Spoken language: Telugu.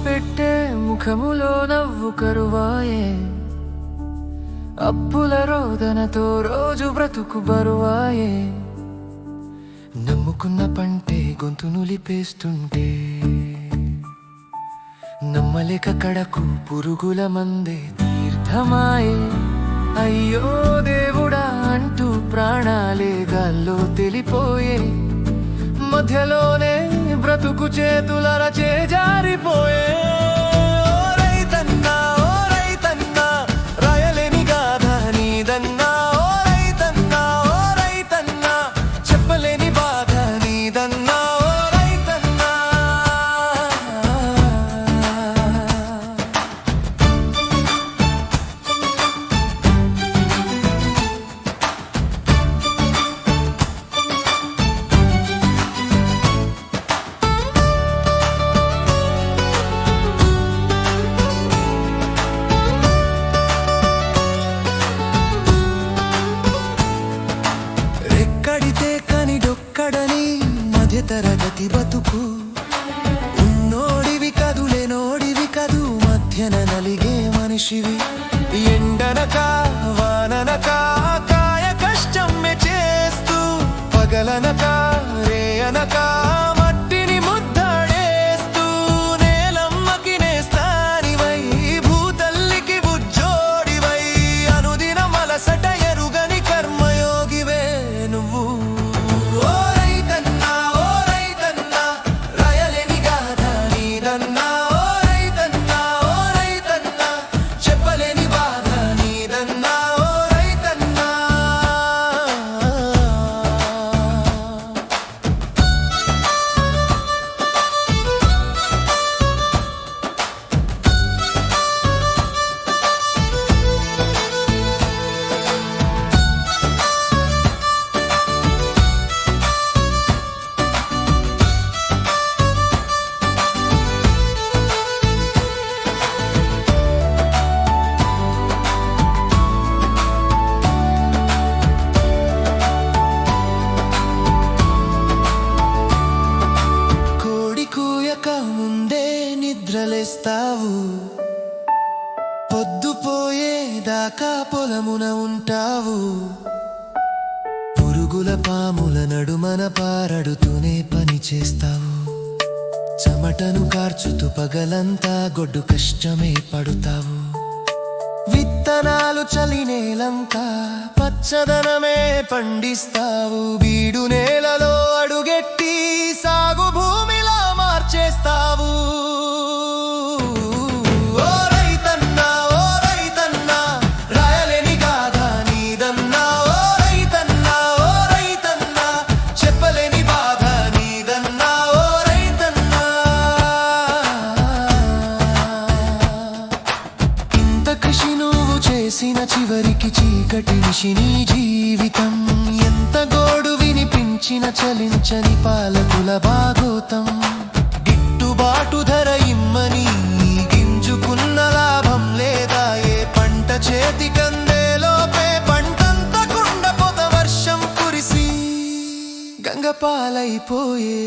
పెట్టే ముఖములో నవ్వు కరువాయే, అప్పుల రోదనతో రోజు బ్రతుకు బరువాయే, నమ్ముకున్న పంటే గొంతు నులిపేస్తుంటే, నమ్మలేక కడకు పురుగుల మందే తీర్థమాయే. అయ్యో దేవుడా అంటూ ప్రాణాలే గాల్లో తెలిపోయే, మధ్యలోనే బ్రతుకు చేతులర చేజారిపోయే. తరగతి బతుకు ఉన్నోడివి కదులే నోడివి కదు, మధ్యన నలిగే మనిషివి. ఎండనక వాననక కాయ కష్టం చేస్తూ, పగలనక రేయనక మట్టిని ముద్దాడేస్తూ, నేలమ్మకి నేస్తానివై భూతల్లికి బుజ్జోడివై, అనుదిన మలసట ఎరుగని కర్మయోగివే నువ్వు. ముందే నిద్రలేస్తావు, పొద్దుపోయేదాకా పొలమున ఉంటావు, పురుగుల పాముల నడుమన పారడుతూనే పని చేస్తావు, చెమటను కార్చుతూ పగలంతా గొడ్డు కష్టమే పడుతావు. విత్తనాలు చలి నేలంతా పచ్చదనమే పండిస్తావు, బీడు నేలలో అడుగెట్టి సాగు భూమిలా మార్చేస్తావు. ఓ రైతన్నా ఓ రైతన్నా, రాయలేని గాథ నీదన్నా. ఓ రైతన్నా ఓ రైతన్నా, చెప్పలేని బాధ నీదన్నా. ఓ రైతన్నా, ఇంత కృషి నువ్వు చేసిన చివరికి చీకటి విషి నీ జీవితం. ఎంత గోడు వినిపించిన చలించని పాలకుల భాగోతం. గిట్టుబాటు ధర ఇమ్మని గింజుకున్న లాభం లేదా, ఏ పంట చేతికందేలోపే పంటంతా కుండపోత వర్షం కురిసి గంగపాలైపోయే.